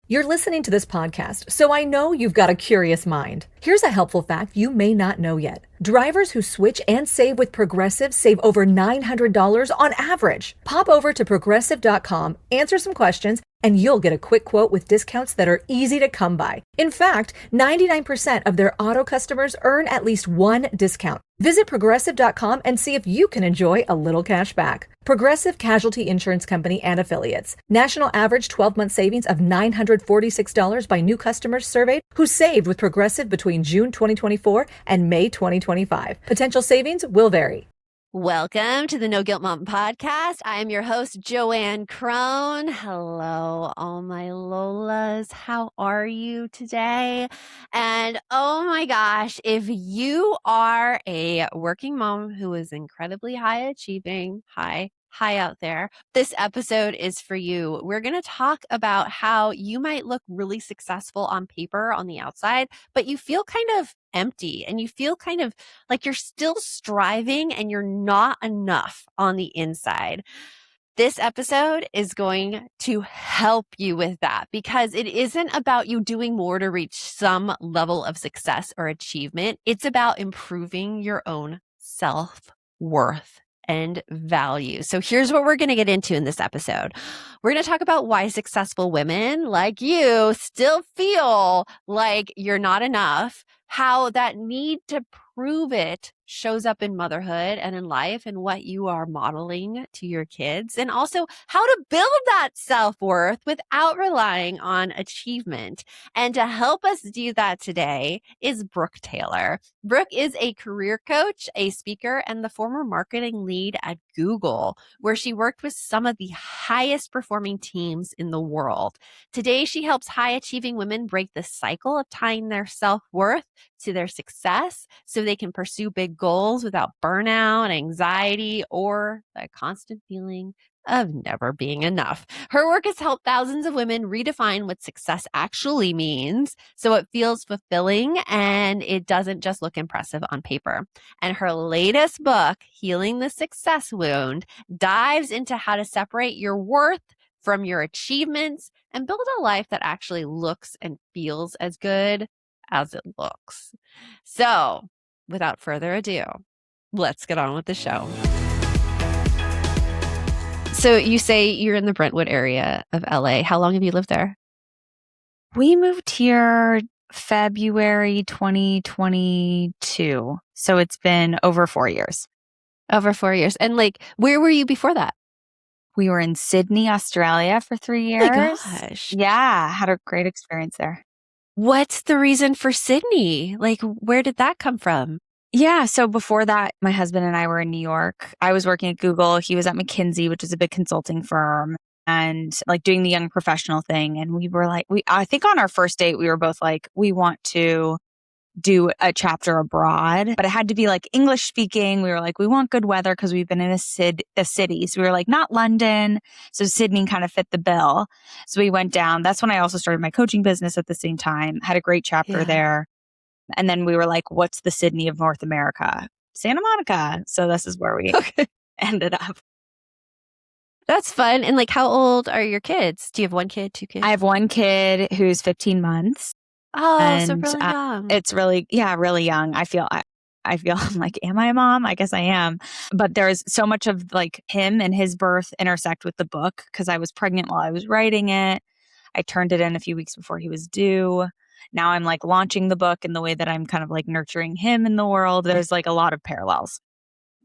You're listening to this podcast, so I know you've got a curious mind. Here's a helpful fact you may not know yet. Drivers who switch and save with Progressive save over $900 on average. Pop over to progressive.com, answer some questions, and you'll get a quick quote with discounts that are easy to come by. In fact, 99% of their auto customers earn at least one discount. Visit progressive.com and see if you can enjoy a little cash back. Progressive Casualty Insurance Company and Affiliates. National average 12-month savings of $946 by new customers surveyed who saved with Progressive between June 2024 and May 2025. Potential savings will vary. Welcome to the No Guilt Mom podcast. I am your host, Joanne Crone. Hello, all my Lolas. How are you today? And oh my gosh, if you are a working mom who is incredibly high achieving, high out there, this episode is for you. We're going to talk about how you might look really successful on paper on the outside, but you feel kind of empty and you feel kind of like you're still striving and you're not enough on the inside. This episode is going to help you with that because it isn't about you doing more to reach some level of success or achievement. It's about improving your own self-worth and value. So here's what we're going to get into in this episode. We're going to talk about why successful women like you still feel like you're not enough, how that need to prove it shows up in motherhood and in life and what you are modeling to your kids, and also how to build that self-worth without relying on achievement. And to help us do that today is Brooke Taylor. Brooke is a career coach, a speaker, and the former marketing lead at Google, where she worked with some of the highest performing teams in the world. Today, she helps high-achieving women break the cycle of tying their self-worth to their success so they can pursue big goals without burnout, anxiety, or that constant feeling of never being enough. Her work has helped thousands of women redefine what success actually means so it feels fulfilling and it doesn't just look impressive on paper. And her latest book, Healing the Success Wound, dives into how to separate your worth from your achievements and build a life that actually looks and feels as good as it looks. So, without further ado, let's get on with the show. So you say you're in the Brentwood area of LA. How long have you lived there? We moved here February 2022. So it's been over 4 years. Over 4 years. And like, where were you before that? We were in Sydney, Australia for 3 years. Oh my gosh. Yeah, had a great experience there. What's the reason for Sydney? Like, where did that come from? Yeah. So before that, my husband and I were in New York. I was working at Google. He was at McKinsey, which is a big consulting firm, and like doing the young professional thing. And we were like, I think on our first date, we were both like, we want to do a chapter abroad, but it had to be like English speaking. We were like, we want good weather because we've been in a city. So we were like, not London. So Sydney kind of fit the bill. So we went down. That's when I also started my coaching business at the same time. Had a great chapter there. And then we were like, what's the Sydney of North America? Santa Monica. So this is where we ended up. That's fun. And like, how old are your kids? Do you have one kid, two kids? I have one kid who's 15 months. Oh, so really young. It's really young. I feel I'm like, am I a mom? I guess I am. But there's so much of like him and his birth intersect with the book because I was pregnant while I was writing it. I turned it in a few weeks before he was due. Now I'm like launching the book in the way that I'm kind of like nurturing him in the world. There's like a lot of parallels.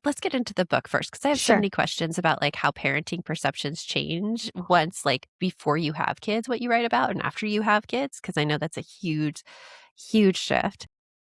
Let's get into the book first because I have so many questions about like how parenting perceptions change once like before you have kids, what you write about, and after you have kids, because I know that's a huge, huge shift.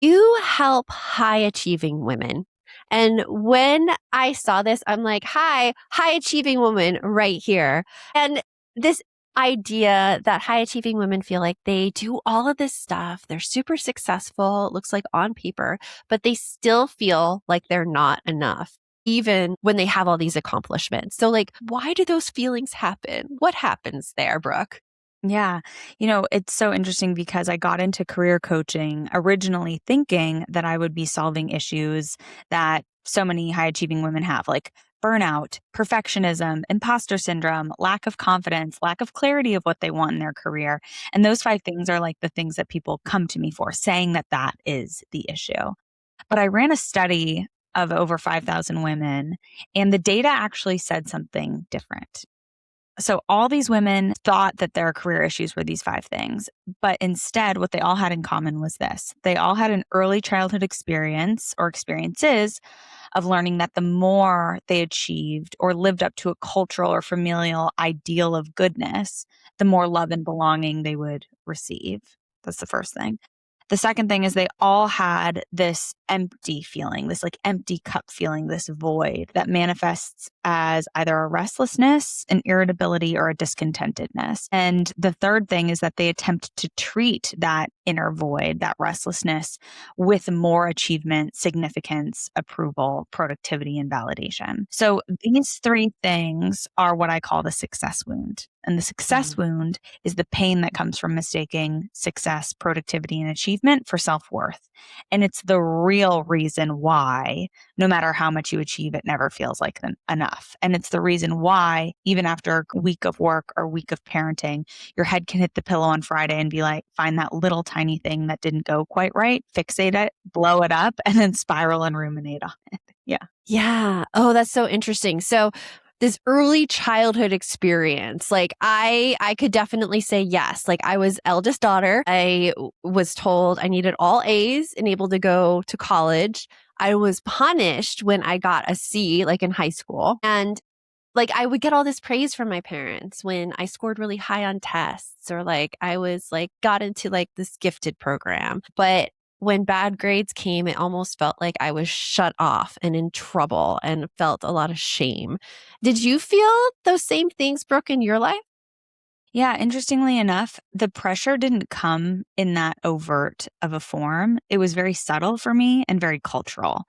You help high achieving women. And when I saw this, I'm like, high achieving woman right here. And this idea that high achieving women feel like they do all of this stuff. They're super successful, it looks like on paper, but they still feel like they're not enough, even when they have all these accomplishments. So like, why do those feelings happen? What happens there, Brooke? Yeah. It's so interesting because I got into career coaching originally thinking that I would be solving issues that so many high achieving women have, like burnout, perfectionism, imposter syndrome, lack of confidence, lack of clarity of what they want in their career. And those 5 things are like the things that people come to me for, saying that that is the issue. But I ran a study of over 5,000 women, and the data actually said something different. So all these women thought that their career issues were these 5 things, but instead what they all had in common was this. They all had an early childhood experience or experiences of learning that the more they achieved or lived up to a cultural or familial ideal of goodness, the more love and belonging they would receive. That's the first thing. The second thing is they all had this empty feeling, this like empty cup feeling, this void that manifests as either a restlessness, an irritability, or a discontentedness. And the third thing is that they attempt to treat that inner void, that restlessness, with more achievement, significance, approval, productivity, and validation. So these 3 things are what I call the success wound. And the success wound is the pain that comes from mistaking success, productivity, and achievement for self-worth. And it's the real reason why, no matter how much you achieve, it never feels like enough. And it's the reason why, even after a week of work or a week of parenting, your head can hit the pillow on Friday and be like, find that little tiny thing that didn't go quite right, fixate it, blow it up, and then spiral and ruminate on it. Yeah. Yeah. Oh, that's so interesting. So this early childhood experience, like I could definitely say yes. Like I was eldest daughter. I was told I needed all A's and able to go to college. I was punished when I got a C, like in high school. And like I would get all this praise from my parents when I scored really high on tests, or like I was like got into like this gifted program. But when bad grades came, it almost felt like I was shut off and in trouble and felt a lot of shame. Did you feel those same things, Brooke, in your life? Yeah, interestingly enough, the pressure didn't come in that overt of a form. It was very subtle for me and very cultural.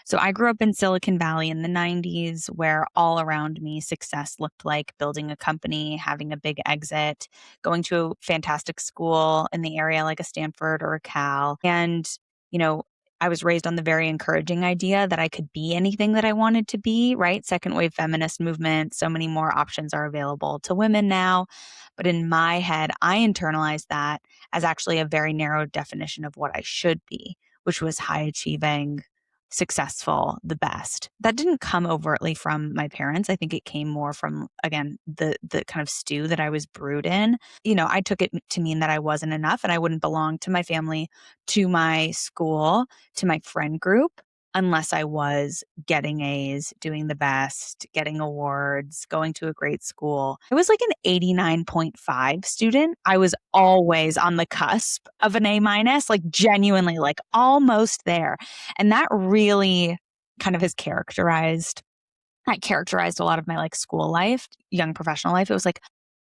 So I grew up in Silicon Valley in the 90s, where all around me success looked like building a company, having a big exit, going to a fantastic school in the area like a Stanford or a Cal. And, you know, I was raised on the very encouraging idea that I could be anything that I wanted to be, right? Second wave feminist movement, so many more options are available to women now. But in my head, I internalized that as actually a very narrow definition of what I should be, which was high achieving, successful, the best. That didn't come overtly from my parents. I think it came more from, again, the kind of stew that I was brewed in. I took it to mean that I wasn't enough and I wouldn't belong to my family, to my school, to my friend group, unless I was getting A's, doing the best, getting awards, going to a great school. I was like an 89.5 student. I was always on the cusp of an A minus, like genuinely, like almost there. And that really kind of has characterized a lot of my like school life, young professional life. It was like,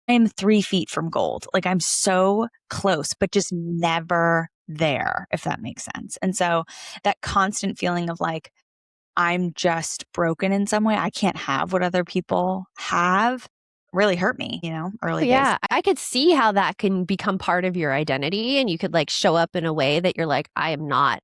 I am 3 feet from gold. Like I'm so close, but just never there, if that makes sense. And so that constant feeling of like, I'm just broken in some way, I can't have what other people have, really hurt me, Oh, early days. yeah. I could see how that can become part of your identity, and you could like show up in a way that you're like, I am not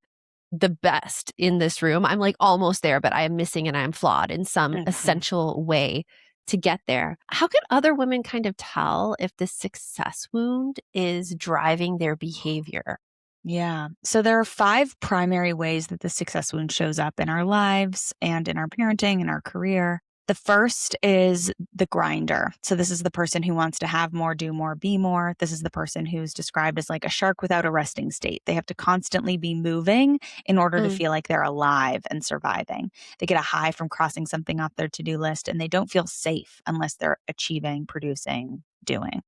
the best in this room. I'm like almost there, but I am missing and I'm flawed in some essential way to get there. How can other women kind of tell if the success wound is driving their behavior? Yeah. So there are 5 primary ways that the success wound shows up in our lives and in our parenting and our career. The first is the grinder. So this is the person who wants to have more, do more, be more. This is the person who's described as like a shark without a resting state. They have to constantly be moving in order to feel like they're alive and surviving. They get a high from crossing something off their to-do list, and they don't feel safe unless they're achieving, producing, doing.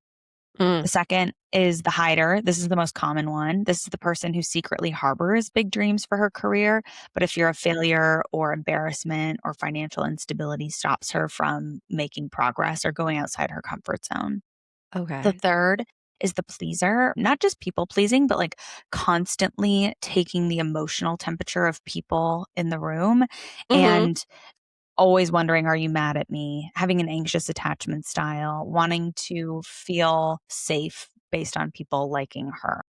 The second is the hider. This is the most common one. This is the person who secretly harbors big dreams for her career, but if you're a failure or embarrassment or financial instability stops her from making progress or going outside her comfort zone. The Okay. third is the pleaser, not just people pleasing, but like constantly taking the emotional temperature of people in the room Mm-hmm. and always wondering, are you mad at me? Having an anxious attachment style, wanting to feel safe based on people liking her.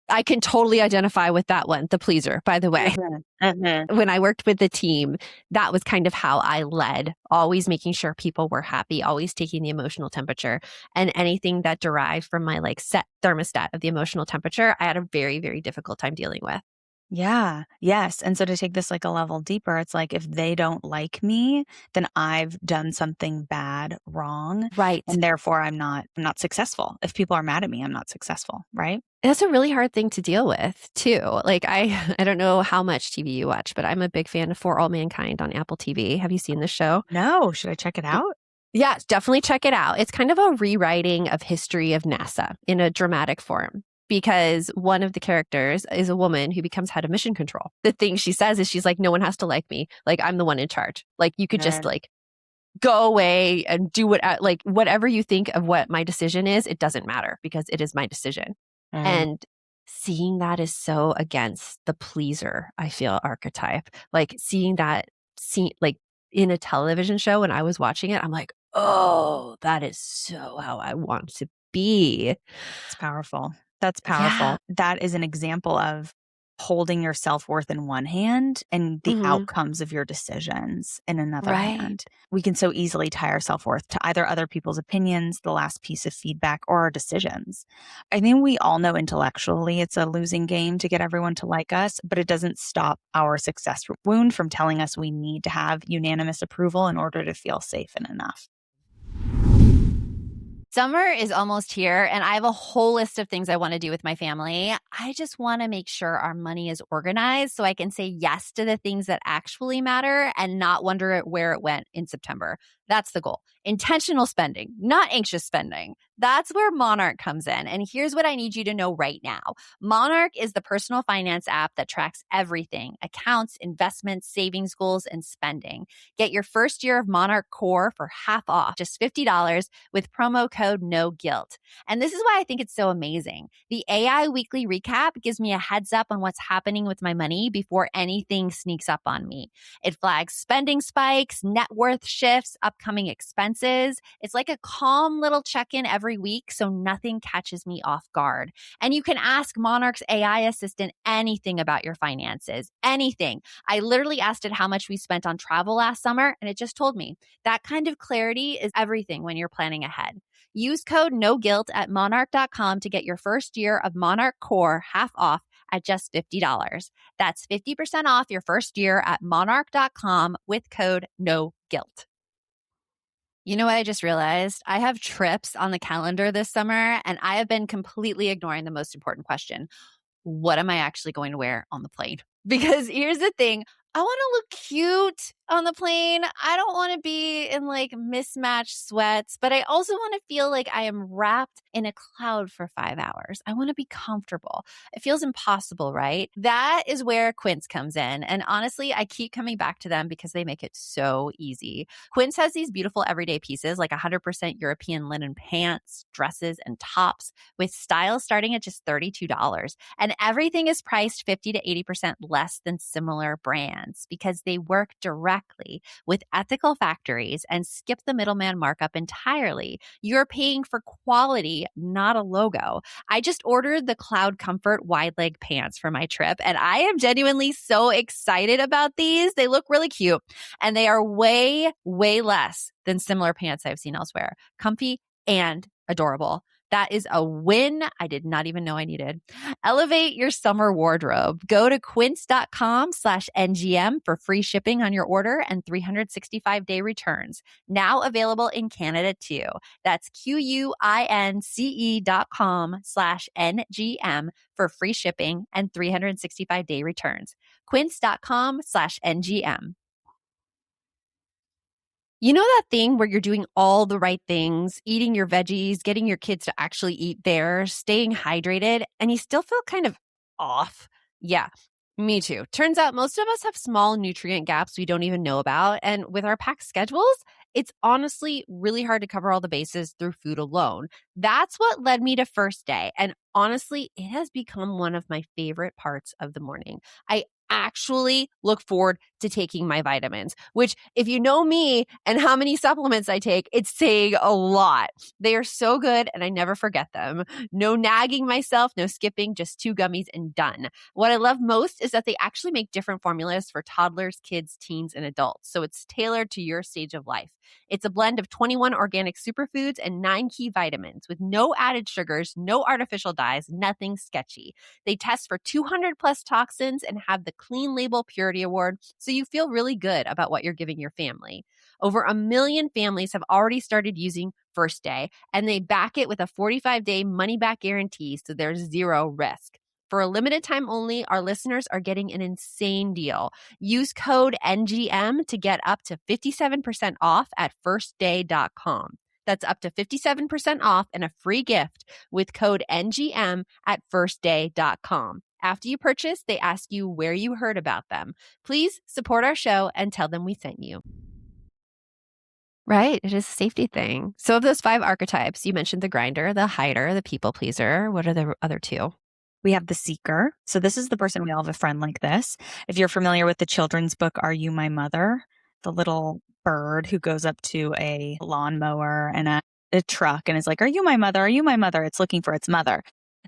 I can totally identify with that one, the pleaser, by the way. When I worked with the team, that was kind of how I led, always making sure people were happy, always taking the emotional temperature. And anything that derived from my like set thermostat of the emotional temperature, I had a very, very difficult time dealing with. Yeah. Yes. And so to take this like a level deeper, it's like if they don't like me, then I've done something bad, wrong, Right. and therefore I'm not successful. If people are mad at me, I'm not successful, right? That's a really hard thing to deal with too. Like I don't know how much TV you watch, but I'm a big fan of For All Mankind on Apple TV. Have you seen this show? No, should I check it out? Yeah, definitely check it out. It's kind of a rewriting of history of NASA in a dramatic form because one of the characters is a woman who becomes head of mission control. The thing she says is she's like, no one has to like me. Like I'm the one in charge. Like you could just Right. like go away and do what like whatever you think of what my decision is, it doesn't matter because it is my decision. Right. And seeing that is so against the pleaser, I feel, archetype. Like seeing that scene like in a television show when I was watching it, I'm like, oh, that is so how I want to be. It's powerful. That's Yeah. powerful. That is an example of holding your self-worth in one hand and the Hmm. outcomes of your decisions in another Right. hand. We can so easily tie our self-worth to either other people's opinions, the last piece of feedback, or our decisions. I think we all know intellectually it's a losing game to get everyone to like us, but it doesn't stop our success wound from telling us we need to have unanimous approval in order to feel safe and enough. Summer is almost here, and I have a whole list of things I want to do with my family. I just want to make sure our money is organized so I can say yes to the things that actually matter and not wonder where it went in September. That's the goal. Intentional spending, not anxious spending. That's where Monarch comes in. And here's what I need you to know right now. Monarch is the personal finance app that tracks everything: accounts, investments, savings goals, and spending. Get your first year of Monarch Core for half off, just $50 with promo code No Guilt. And this is why I think it's so amazing. The AI weekly recap gives me a heads up on what's happening with my money before anything sneaks up on me. It flags spending spikes, net worth shifts, upcoming expenses. It's like a calm little check-in every week so nothing catches me off guard. And you can ask Monarch's AI assistant anything about your finances, anything. I literally asked it how much we spent on travel last summer, and it just told me. That kind of clarity is everything when you're planning ahead. Use code NOGUILT at monarch.com to get your first year of Monarch Core half off at just $50. That's 50% off your first year at monarch.com with code NOGUILT. You know what I just realized? I have trips on the calendar this summer, and I have been completely ignoring the most important question. What am I actually going to wear on the plane? Because here's the thing. I want to look cute on the plane. I don't want to be in like mismatched sweats, but I also want to feel like I am wrapped in a cloud for 5 hours. I want to be comfortable. It feels impossible, right? That is where Quince comes in. And honestly, I keep coming back to them because they make it so easy. Quince has these beautiful everyday pieces like 100% European linen pants, dresses, and tops with styles starting at just $32. And everything is priced 50 to 80% less than similar brands because they work directly with ethical factories and skip the middleman markup entirely. You're paying for quality, not a logo. I just ordered the Cloud Comfort wide leg pants for my trip, and I am genuinely so excited about these. They look really cute, and they are way, way less than similar pants I've seen elsewhere. Comfy and adorable. That is a win I did not even know I needed. Elevate your summer wardrobe. Go to quince.com/NGM for free shipping on your order and 365-day returns. Now available in Canada too. That's QUINCE.com/NGM for free shipping and 365-day returns. Quince.com/NGM. You know that thing where you're doing all the right things, eating your veggies, getting your kids to actually eat theirs, staying hydrated, and you still feel kind of off? Yeah, me too. Turns out most of us have small nutrient gaps we don't even know about. And with our packed schedules, it's honestly really hard to cover all the bases through food alone. That's what led me to First Day. And honestly, it has become one of my favorite parts of the morning. I actually look forward to taking my vitamins, which if you know me and how many supplements I take, it's saying a lot. They are so good and I never forget them. No nagging myself, no skipping, just 2 gummies and done. What I love most is that they actually make different formulas for toddlers, kids, teens, and adults. So it's tailored to your stage of life. It's a blend of 21 organic superfoods and 9 key vitamins with no added sugars, no artificial dyes, nothing sketchy. They test for 200 plus toxins and have the Clean Label Purity Award, so you feel really good about what you're giving your family. Over 1 million families have already started using First Day, and they back it with a 45-day money-back guarantee, so there's zero risk. For a limited time only, our listeners are getting an insane deal. Use code NGM to get up to 57% off at firstday.com. That's up to 57% off and a free gift with code NGM at firstday.com. After you purchase, they ask you where you heard about them. Please support our show and tell them we sent you. Right. It is a safety thing. So of those 5 archetypes, you mentioned the grinder, the hider, the people pleaser. What are the other 2? We have the seeker. So this is the person, we all have a friend like this. If you're familiar with the children's book, Are You My Mother? The little bird who goes up to a lawnmower and a truck and is like, are you my mother? Are you my mother? It's looking for its mother.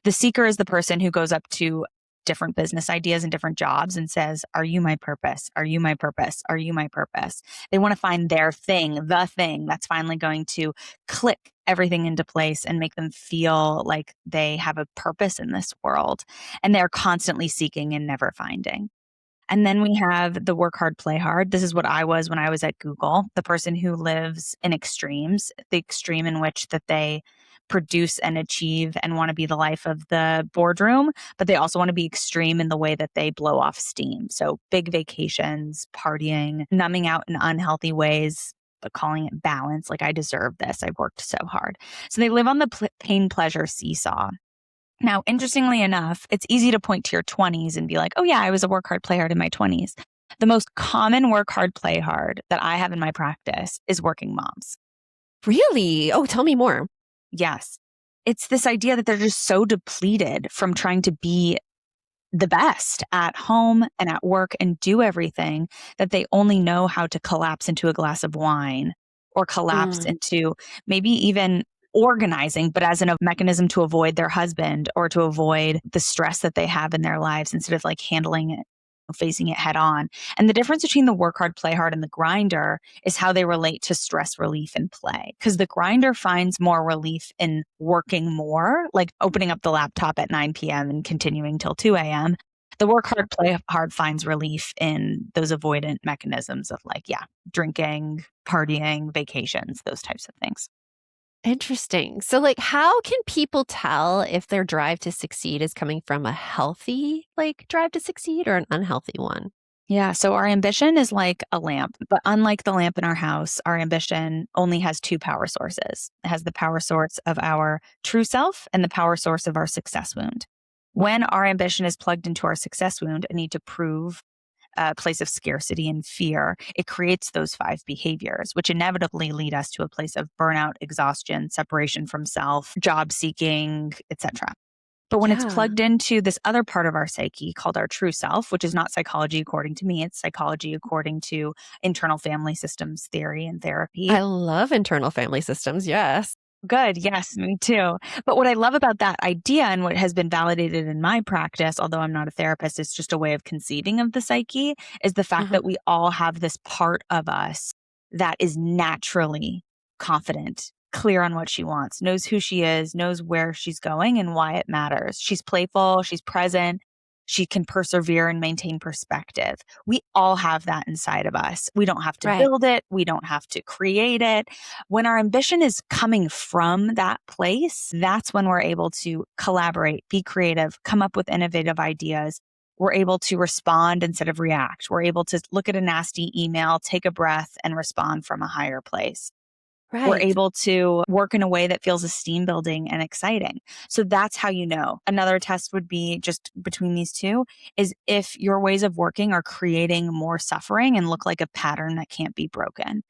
The seeker is the person who goes up to different business ideas and different jobs and says, are you my purpose? Are you my purpose? Are you my purpose? They want to find their thing, the thing that's finally going to click everything into place and make them feel like they have a purpose in this world. And they're constantly seeking and never finding. And then we have the work hard, play hard. This is what I was when I was at Google, the person who lives in extremes, the extreme in which that they produce and achieve and want to be the life of the boardroom, but they also want to be extreme in the way that they blow off steam. So big vacations, partying, numbing out in unhealthy ways, but calling it balance. Like, I deserve this. I've worked so hard. So they live on the pain pleasure seesaw. Now, interestingly enough, it's easy to point to your 20s and be like, oh yeah, I was a work hard, play hard in my 20s. The most common work hard, play hard that I have in my practice is working moms. Really? Oh, tell me more. Yes. It's this idea that they're just so depleted from trying to be the best at home and at work and do everything that they only know how to collapse into a glass of wine or collapse into maybe even organizing, but as a mechanism to avoid their husband or to avoid the stress that they have in their lives instead of like handling it, facing it head on. And the difference between the work hard, play hard and the grinder is how they relate to stress relief and play. Because the grinder finds more relief in working more, like opening up the laptop at 9 p.m. and continuing till 2 a.m. The work hard, play hard finds relief in those avoidant mechanisms of like, drinking, partying, vacations, those types of things. Interesting. So like, how can people tell if their drive to succeed is coming from a healthy drive to succeed or an unhealthy one? Yeah. So our ambition is like a lamp, but unlike the lamp in our house, our ambition only has 2 power sources. It has the power source of our true self and the power source of our success wound. When our ambition is plugged into our success wound and need to prove a place of scarcity and fear, it creates those 5 behaviors, which inevitably lead us to a place of burnout, exhaustion, separation from self, job seeking, etc. But when it's plugged into this other part of our psyche called our true self, which is not psychology according to me, it's psychology according to internal family systems theory and therapy. I love internal family systems. Yes. Good. Yes, me too. But what I love about that idea and what has been validated in my practice, although I'm not a therapist, it's just a way of conceiving of the psyche, is the fact that we all have this part of us that is naturally confident, clear on what she wants, knows who she is, knows where she's going and why it matters. She's playful, she's present, she can persevere and maintain perspective. We all have that inside of us. We don't have to build it. We don't have to create it. When our ambition is coming from that place, that's when we're able to collaborate, be creative, come up with innovative ideas. We're able to respond instead of react. We're able to look at a nasty email, take a breath, and respond from a higher place. We're able to work in a way that feels esteem building and exciting. So that's how you know. Another test would be just between these 2 is if your ways of working are creating more suffering and look like a pattern that can't be broken.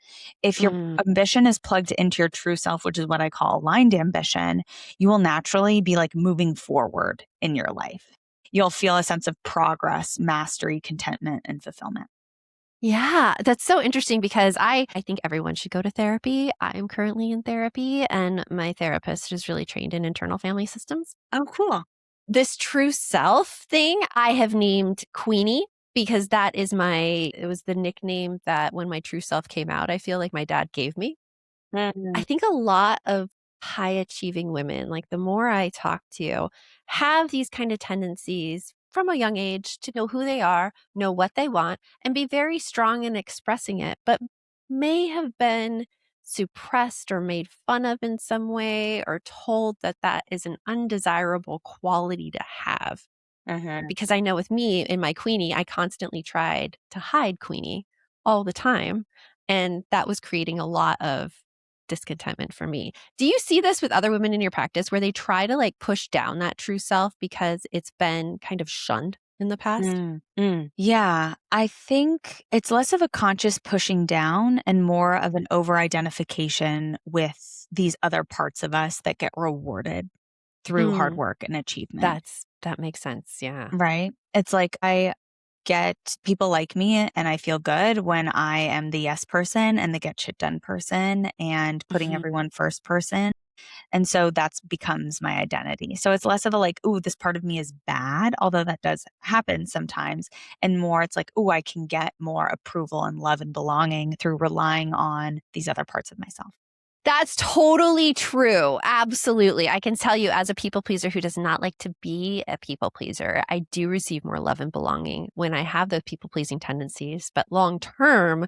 If your ambition is plugged into your true self, which is what I call aligned ambition, you will naturally be like moving forward in your life. you'll feel a sense of progress, mastery, contentment, and fulfillment. Yeah, that's so interesting because I think everyone should go to therapy. I'm currently in therapy, and my therapist is really trained in internal family systems. Oh, cool. This true self thing I have named Queenie because it was the nickname that when my true self came out, I feel like my dad gave me. I Mm. think a lot of high achieving women, like the more I talk to, have these kind of tendencies from a young age to know who they are, know what they want, and be very strong in expressing it, but may have been suppressed or made fun of in some way or told that that is an undesirable quality to have. Mhm. Because I know with me in my Queenie, I constantly tried to hide Queenie all the time. And that was creating a lot of discontentment for me. Do you see this with other women in your practice where they try to like push down that true self because it's been kind of shunned in the past? Yeah, I think it's less of a conscious pushing down and more of an over identification with these other parts of us that get rewarded through hard Mm, work and achievement, that makes sense. Yeah. right? It's like I get people like me and I feel good when I am the yes person and the get shit done person and putting Mhm. everyone first person. And so that's becomes my identity. So it's less of a like, ooh, this part of me is bad, although that does happen sometimes. And more, it's like, ooh, I can get more approval and love and belonging through relying on these other parts of myself. That's totally true. Absolutely. I can tell you, as a people pleaser who does not like to be a people pleaser, I do receive more love and belonging when I have those people pleasing tendencies. But long term,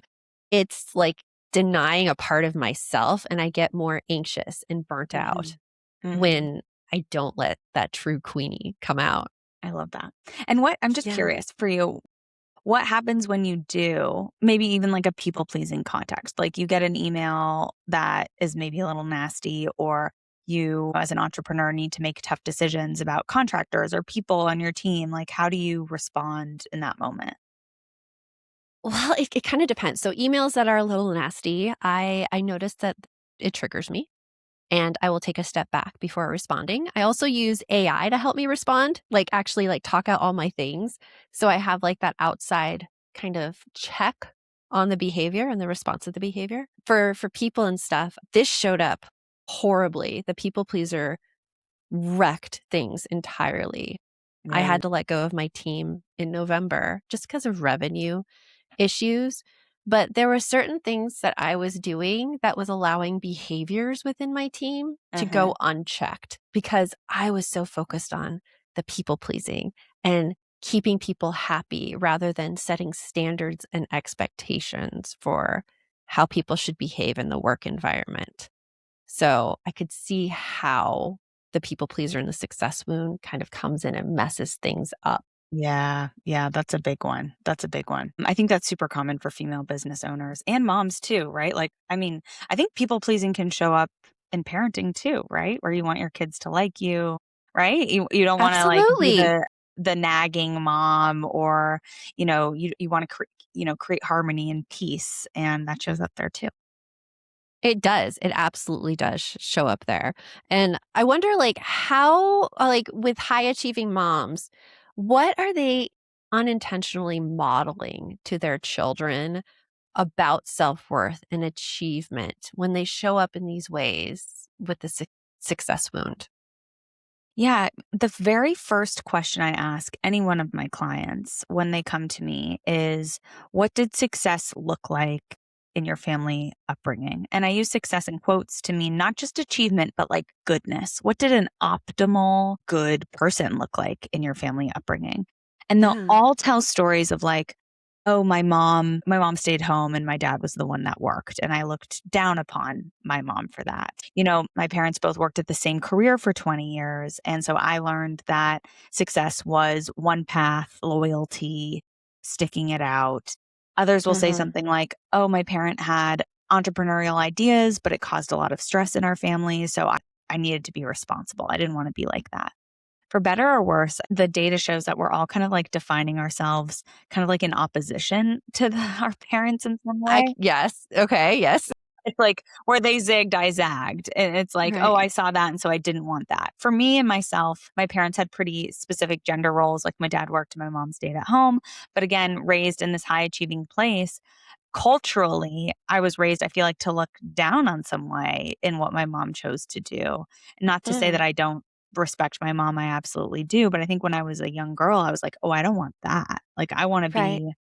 it's like denying a part of myself, and I get more anxious and burnt out Hmm. Hmm. when I don't let that true Queenie come out. I love that. And what I'm just Yeah. curious for you, what happens when you do, maybe even like a people pleasing context? Like you get an email that is maybe a little nasty, or you, as an entrepreneur, need to make tough decisions about contractors or people on your team. Like, how do you respond in that moment? Well, it kind of depends. So emails that are a little nasty, I notice that it triggers me. And I will take a step back before responding. I also use AI to help me respond, like actually like talk out all my things. So I have like that outside kind of check on the behavior and the response of the behavior. For people and stuff, this showed up horribly. The people pleaser wrecked things entirely. I Yeah. had to let go of my team in November just because of revenue issues. But there were certain things that I was doing that was allowing behaviors within my team to Uh-huh. go unchecked because I was so focused on the people pleasing and keeping people happy rather than setting standards and expectations for how people should behave in the work environment. So I could see how the people pleaser and the success wound kind of comes in and messes things up. Yeah, yeah, that's a big one. That's a big one. I think that's super common for female business owners and moms too, right? Like, I mean, I think people pleasing can show up in parenting too, right? Where you want your kids to like you, right? You don't want to like be Absolutely. the nagging mom, or you want to create harmony and peace, and that shows up there too. It does. It absolutely does show up there. And I wonder like how like with high achieving moms, what are they unintentionally modeling to their children about self-worth and achievement when they show up in these ways with the success wound? Yeah, the very first question I ask any one of my clients when they come to me is, what did success look like in your family upbringing? And I use success in quotes to mean not just achievement, but like goodness. What did an optimal good person look like in your family upbringing? And they'll Yeah. all tell stories of like, oh, my mom stayed home and my dad was the one that worked. And I looked down upon my mom for that. My parents both worked at the same career for 20 years. And so I learned that success was one path, loyalty, sticking it out. Others will say Mhm. something like, oh, my parent had entrepreneurial ideas, but it caused a lot of stress in our family. So I needed to be responsible. I didn't want to be like that. For better or worse, the data shows that we're all kind of like defining ourselves kind of like in opposition to our parents in some way. Yes. Okay. Yes. It's like where they zigged, I zagged. And it's like, oh, I Right. saw that. And so I didn't want that. For me and myself, my parents had pretty specific gender roles. Like my dad worked, my mom stayed at home. But again, raised in this high achieving place, culturally, I was raised, I feel like, to look down on some way in what my mom chose to do. Not to say that Mm, I don't respect my mom, I absolutely do. But I think when I was a young girl, I was like, oh, I don't want that. Like, I want to right. be,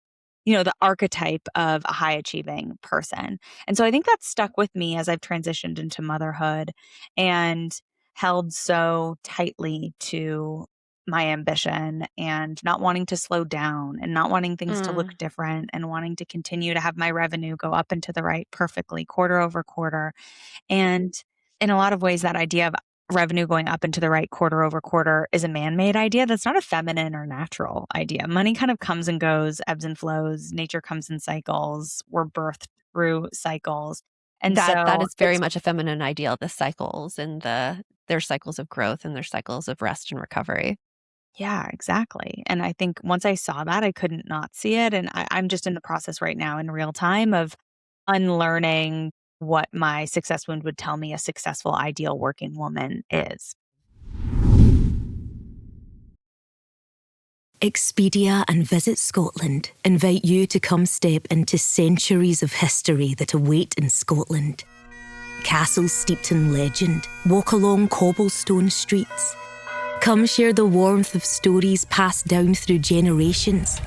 the archetype of a high achieving person. And so I think that's stuck with me as I've transitioned into motherhood and held so tightly to my ambition and not wanting to slow down and not wanting things to look Mm, different and wanting to continue to have my revenue go up and to the right perfectly quarter over quarter. And in a lot of ways, that idea of revenue going up and to the right quarter over quarter is a man made idea. That's not a feminine or natural idea. Money kind of comes and goes, ebbs and flows. Nature comes in cycles. We're birthed through cycles. And that so is very much a feminine ideal, the cycles and their cycles of growth and their cycles of rest and recovery. yeah, exactly. And I think once I saw that, I couldn't not see it. And I'm just in the process right now in real time of unlearning what my success wound would tell me a successful, ideal working woman is. Expedia and Visit Scotland invite you to come step into centuries of history that await in Scotland. Castles steeped in legend walk along cobblestone streets. Come share the warmth of stories passed down through generations.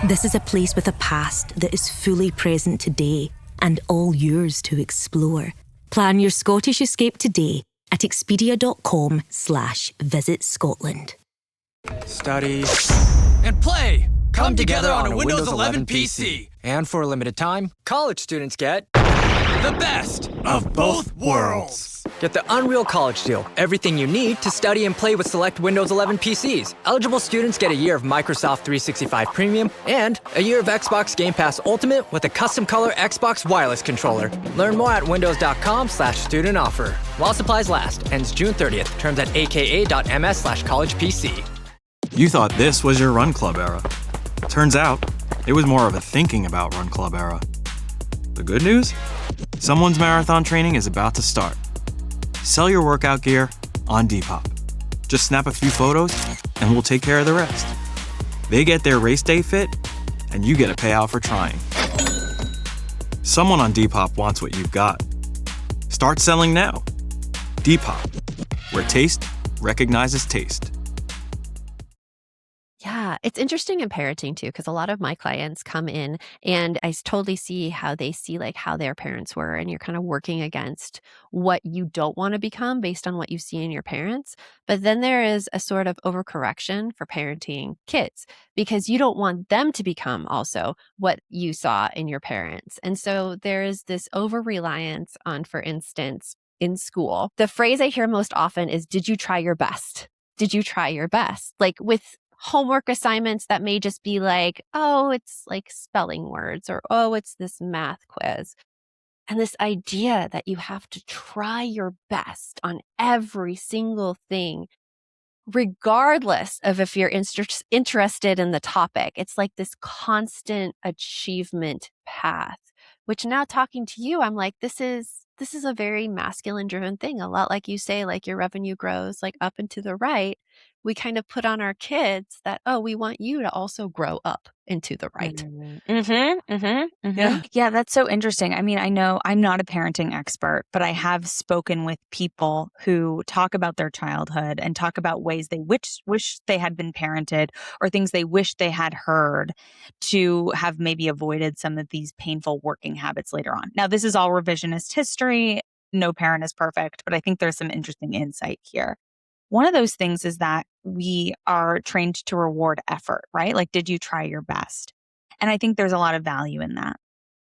This is a place with a past that is fully present today and all yours to explore. Plan your Scottish escape today at expedia.com/Visit Scotland. Study and play come together on a Windows 11 PC. And for a limited time, college students get the best of both worlds. Get the Unreal College Deal. Everything you need to study and play with select Windows 11 PCs. Eligible students get a year of Microsoft 365 Premium and a year of Xbox Game Pass Ultimate with a custom color Xbox wireless controller. Learn more at windows.com/student offer. While supplies last. Ends June 30th. Terms at aka.ms/collegepc. You thought this was your Run Club era. Turns out, it was more of a thinking about Run Club era. The good news? Someone's marathon training is about to start. Sell your workout gear on Depop. Just snap a few photos, and we'll take care of the rest. They get their race day fit, and you get a payout for trying. Someone on Depop wants what you've got. Start selling now. Depop, where taste recognizes taste. Yeah, it's interesting in parenting too, because a lot of my clients come in and totally see how they see like how their parents were, and you're kind of working against what you don't want to become based on what you see in your parents. But then there is a sort of overcorrection for parenting kids because you don't want them to become also what you saw in your parents. And so there is this over reliance on, for instance, in school, the phrase I hear most often is, "Did you try your best? Did you try your best?" Like with homework assignments that may just be like, oh, it's like spelling words, or oh, it's this math quiz. And this idea that you have to try your best on every single thing, regardless of if you're interested in the topic. It's like this constant achievement path, which now talking to you, I'm like, this is a very masculine driven thing. A lot like you say, like your revenue grows like up and to the right. We kind of put on our kids that, oh, we want you to also grow up and to the right. Yeah. Yeah, that's so interesting. I mean, I know I'm not a parenting expert, but I have spoken with people who talk about their childhood and talk about ways they wish they had been parented or things they wish they had heard to have maybe avoided some of these painful working habits later on. Now, this is all revisionist history. No parent is perfect, but I think there's some interesting insight here. One of those things is that we are trained to reward effort, right? Like, did you try your best? And I think there's a lot of value in that.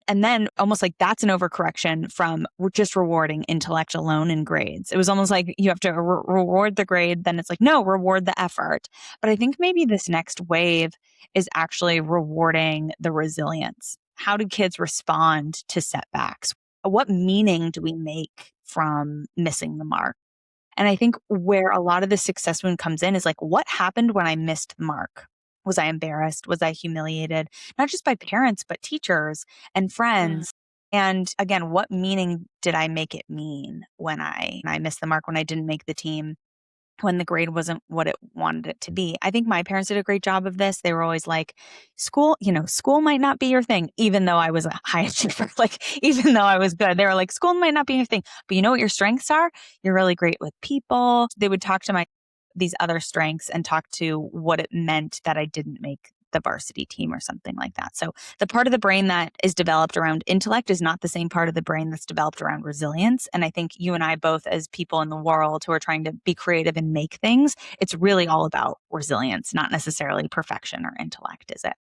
And then almost like that's an overcorrection from just rewarding intellect alone in grades. It was almost like you have to reward the grade. Then it's like, no, reward the effort. But I think maybe this next wave is actually rewarding the resilience. How do kids respond to setbacks? What meaning do we make from missing the mark? And I think where a lot of the success wound comes in is like, what happened when I missed the mark? Was I embarrassed? Was I humiliated? Not just by parents, but teachers and friends. And again, what meaning did I make it mean when I missed the mark, when I didn't make the team, when the grade wasn't what it wanted it to be? I think my parents did a great job of this. They were always like, school might not be your thing, even though I was a high achiever, like, even though I was good. They were like, school might not be your thing, but you know what your strengths are? You're really great with people. They would talk to these other strengths and talk to what it meant that I didn't make the varsity team or something like that. So the part of the brain that is developed around intellect is not the same part of the brain that's developed around resilience. And I think you and I both, as people in the world who are trying to be creative and make things, it's really all about resilience, not necessarily perfection or intellect, is it?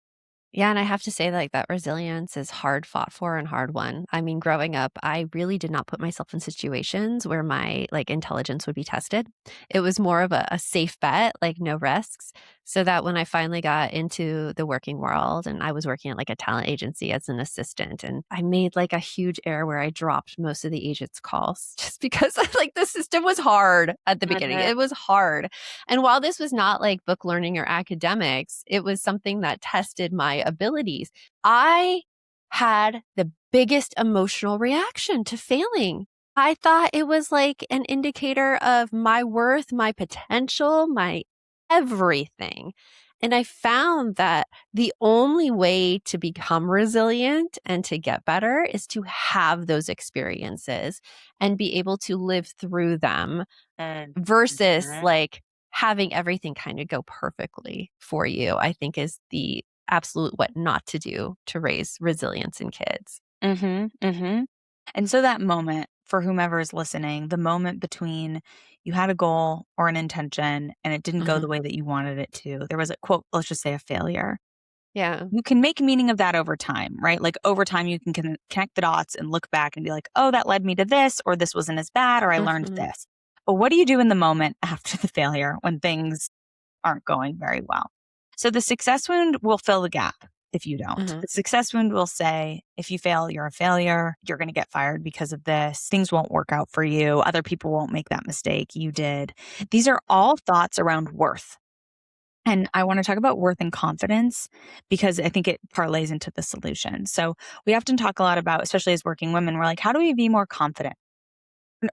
Yeah, and I have to say, like, that resilience is hard fought for and hard won. I mean, growing up, I really did not put myself in situations where my like intelligence would be tested. It was more of a safe bet, like no risks. So that when I finally got into the working world and I was working at like a talent agency as an assistant, and I made like a huge error where I dropped most of the agents' calls just because like the system was hard at the beginning. It was hard. And while this was not like book learning or academics, it was something that tested my abilities. I had the biggest emotional reaction to failing. I thought it was like an indicator of my worth, my potential, my everything. And I found that the only way to become resilient and to get better is to have those experiences and be able to live through them versus like having everything kind of go perfectly for you, I think is the absolute what not to do to raise resilience in kids. And so that moment for whomever is listening, the moment between you had a goal or an intention and it didn't go the way that you wanted it to, there was a quote, let's just say a failure. Yeah. You can make meaning of that over time, right? Like over time, you can connect the dots and look back and be like, oh, that led me to this, or this wasn't as bad, or I learned this. But what do you do in the moment after the failure when things aren't going very well? So the success wound will fill the gap if you don't. The success wound will say, if you fail, you're a failure. You're going to get fired because of this. Things won't work out for you. Other people won't make that mistake. You did. These are all thoughts around worth. And I want to talk about worth and confidence because I think it parlays into the solution. So we often talk a lot about, especially as working women, we're like, how do we be more confident?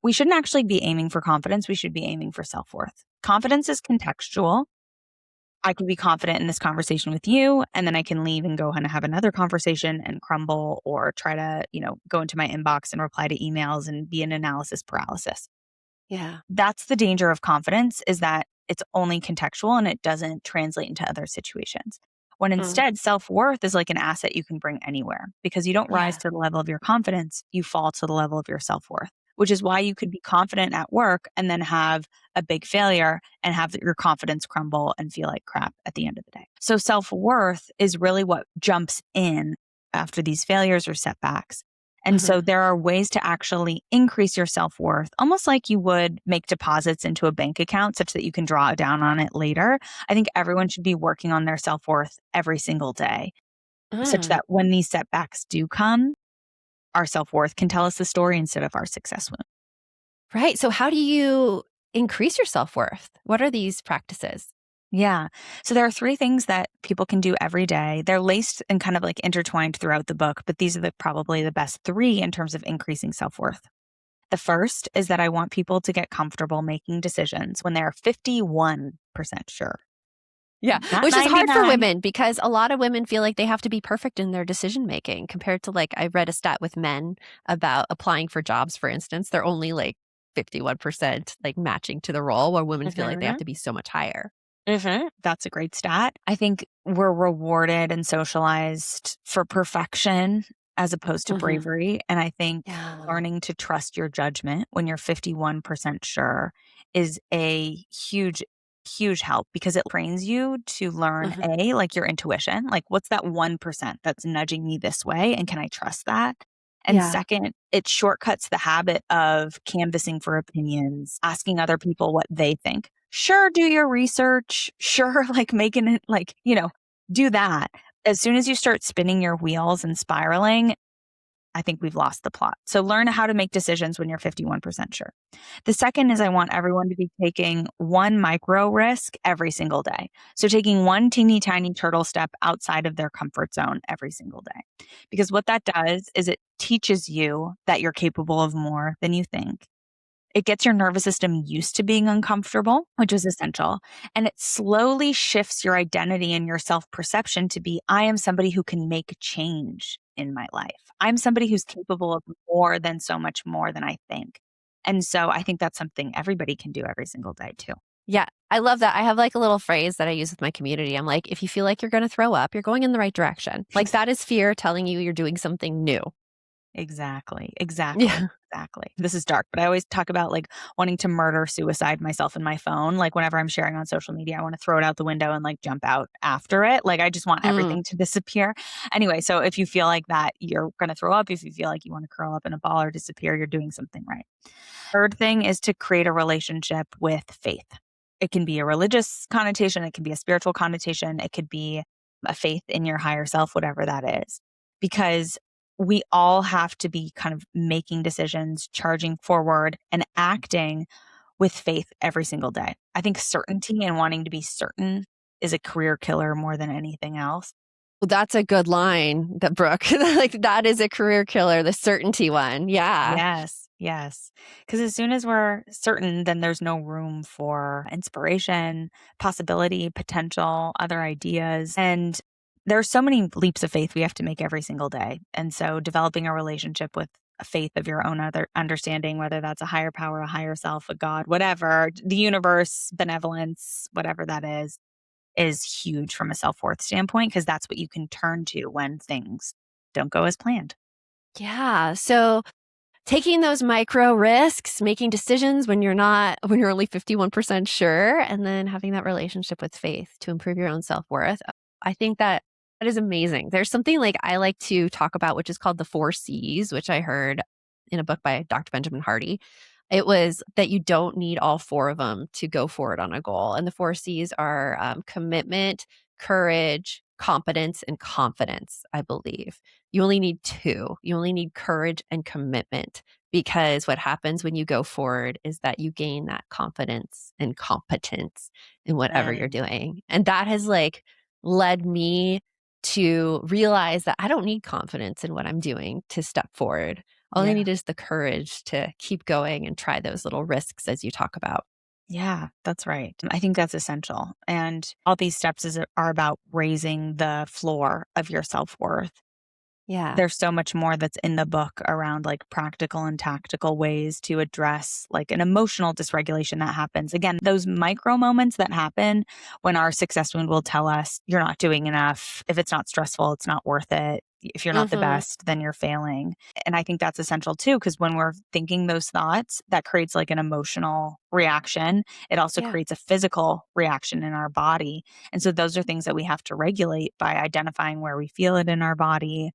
We shouldn't actually be aiming for confidence. We should be aiming for self-worth. Confidence is contextual. I can be confident in this conversation with you, and then I can leave and go and have another conversation and crumble or try to, go into my inbox and reply to emails and be in analysis paralysis. Yeah. That's the danger of confidence, is that it's only contextual and it doesn't translate into other situations. When instead self-worth is like an asset you can bring anywhere, because you don't rise to the level of your confidence, you fall to the level of your self-worth, which is why you could be confident at work and then have a big failure and have your confidence crumble and feel like crap at the end of the day. So self-worth is really what jumps in after these failures or setbacks. And so there are ways to actually increase your self-worth, almost like you would make deposits into a bank account such that you can draw down on it later. I think everyone should be working on their self-worth every single day, such that when these setbacks do come, our self-worth can tell us the story instead of our success wound. Right. So how do you increase your self-worth? What are these practices? Yeah. So there are 3 things that people can do every day. They're laced and kind of like intertwined throughout the book, but these are probably the best 3 in terms of increasing self-worth. The first is that I want people to get comfortable making decisions when they're 51% sure. Yeah, Not which is hard for 99. women because a lot of women feel like they have to be perfect in their decision making compared to like I read a stat with men about applying for jobs, for instance. They're only like 51% like matching to the role, where women feel like they have to be so much higher. That's a great stat. I think we're rewarded and socialized for perfection as opposed to bravery. And I think learning to trust your judgment when you're 51% sure is a huge help, because it trains you to learn like your intuition, like what's that 1% that's nudging me this way, and can I trust that? And second, it shortcuts the habit of canvassing for opinions, asking other people what they think. Sure, do your research. Sure, like making it like, do that. As soon as you start spinning your wheels and spiraling, I think we've lost the plot. So learn how to make decisions when you're 51% sure. The second is I want everyone to be taking one micro risk every single day. So taking one teeny tiny turtle step outside of their comfort zone every single day. Because what that does is it teaches you that you're capable of more than you think. It gets your nervous system used to being uncomfortable, which is essential. And it slowly shifts your identity and your self perception to be, I am somebody who can make change in my life. I'm somebody who's capable of more than so much more than I think. And so I think that's something everybody can do every single day too. Yeah, I love that. I have like a little phrase that I use with my community. I'm like, if you feel like you're going to throw up, you're going in the right direction. Like that is fear telling you you're doing something new. Exactly. Yeah. This is dark, but I always talk about like wanting to murder suicide myself in my phone. Like whenever I'm sharing on social media, I want to throw it out the window and like jump out after it. Like I just want everything to disappear. Anyway, so if you feel like that, you're going to throw up. If you feel like you want to curl up in a ball or disappear, you're doing something right. Third thing is to create a relationship with faith. It can be a religious connotation. It can be a spiritual connotation. It could be a faith in your higher self, whatever that is. Because we all have to be kind of making decisions, charging forward, and acting with faith every single day. I think certainty and wanting to be certain is a career killer more than anything else. Well, that's a good line, that Brooke. Like that is a career killer, the certainty one. Yeah. Yes. Because as soon as we're certain, then there's no room for inspiration, possibility, potential, other ideas. And there's so many leaps of faith we have to make every single day. And so developing a relationship with a faith of your own other understanding, whether that's a higher power, a higher self, a God, whatever, the universe, benevolence, whatever that is huge from a self-worth standpoint, because that's what you can turn to when things don't go as planned. Yeah. So taking those micro risks, making decisions when you're only 51% sure, and then having that relationship with faith to improve your own self-worth. I think that is amazing. There's something like I like to talk about, which is called the 4 C's, which I heard in a book by Dr. Benjamin Hardy. It was that you don't need all 4 of them to go forward on a goal. And the 4 C's are commitment, courage, competence, and confidence, I believe. You only need 2. You only need courage and commitment, because what happens when you go forward is that you gain that confidence and competence in whatever you're doing. And that has like led me to realize that I don't need confidence in what I'm doing to step forward. All I need is the courage to keep going and try those little risks as you talk about. Yeah, that's right. I think that's essential. And all these steps are about raising the floor of your self-worth. Yeah. There's so much more that's in the book around like practical and tactical ways to address like an emotional dysregulation that happens. Again, those micro moments that happen when our success wound will tell us you're not doing enough. If it's not stressful, it's not worth it. If you're not the best, then you're failing. And I think that's essential too, because when we're thinking those thoughts, that creates like an emotional reaction. It also creates a physical reaction in our body. And so those are things that we have to regulate by identifying where we feel it in our body,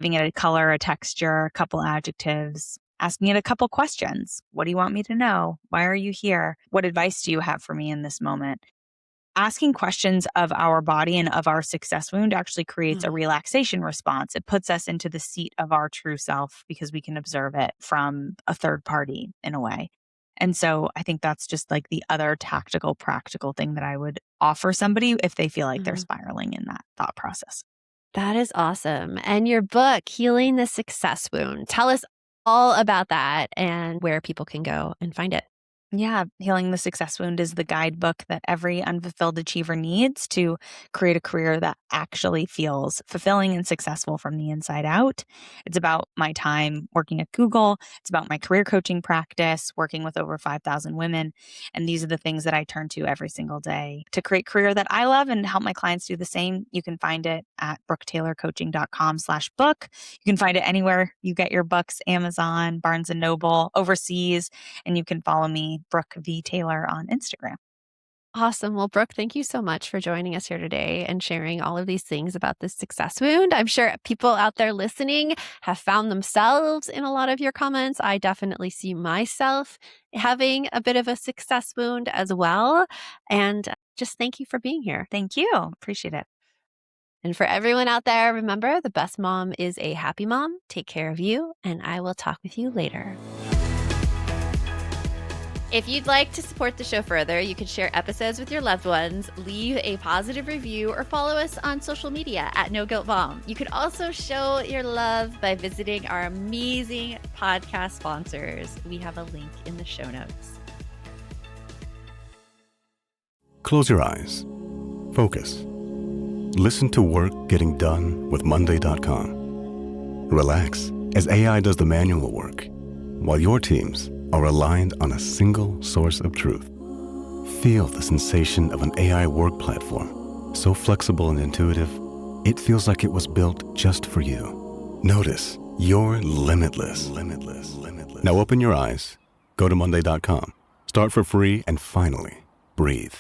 giving it a color, a texture, a couple adjectives, asking it a couple questions. What do you want me to know? Why are you here? What advice do you have for me in this moment? Asking questions of our body and of our success wound actually creates a relaxation response. It puts us into the seat of our true self because we can observe it from a third party in a way. And so I think that's just like the other tactical, practical thing that I would offer somebody if they feel like they're spiraling in that thought process. That is awesome. And your book, Healing the Success Wound, tell us all about that and where people can go and find it. Yeah, Healing the Success Wound is the guidebook that every unfulfilled achiever needs to create a career that actually feels fulfilling and successful from the inside out. It's about my time working at Google. It's about my career coaching practice, working with over 5,000 women. And these are the things that I turn to every single day to create career that I love and help my clients do the same. You can find it at brooketaylorcoaching.com/book. You can find it anywhere you get your books, Amazon, Barnes & Noble, overseas, and you can follow me, Brooke V. Taylor, on Instagram. Awesome. Well, Brooke, thank you so much for joining us here today and sharing all of these things about the success wound. I'm sure people out there listening have found themselves in a lot of your comments. I definitely see myself having a bit of a success wound as well. And just thank you for being here. Thank you. Appreciate it. And for everyone out there, remember, the best mom is a happy mom. Take care of you, and I will talk with you later. If you'd like to support the show further, you can share episodes with your loved ones, leave a positive review, or follow us on social media at No Guilt Mom. You could also show your love by visiting our amazing podcast sponsors. We have a link in the show notes. Close your eyes. Focus. Listen to work getting done with Monday.com. Relax as AI does the manual work, while your teams are aligned on a single source of truth. Feel the sensation of an AI work platform, so flexible and intuitive, it feels like it was built just for you. Notice you're limitless. Now open your eyes, go to Monday.com, start for free, and finally, breathe.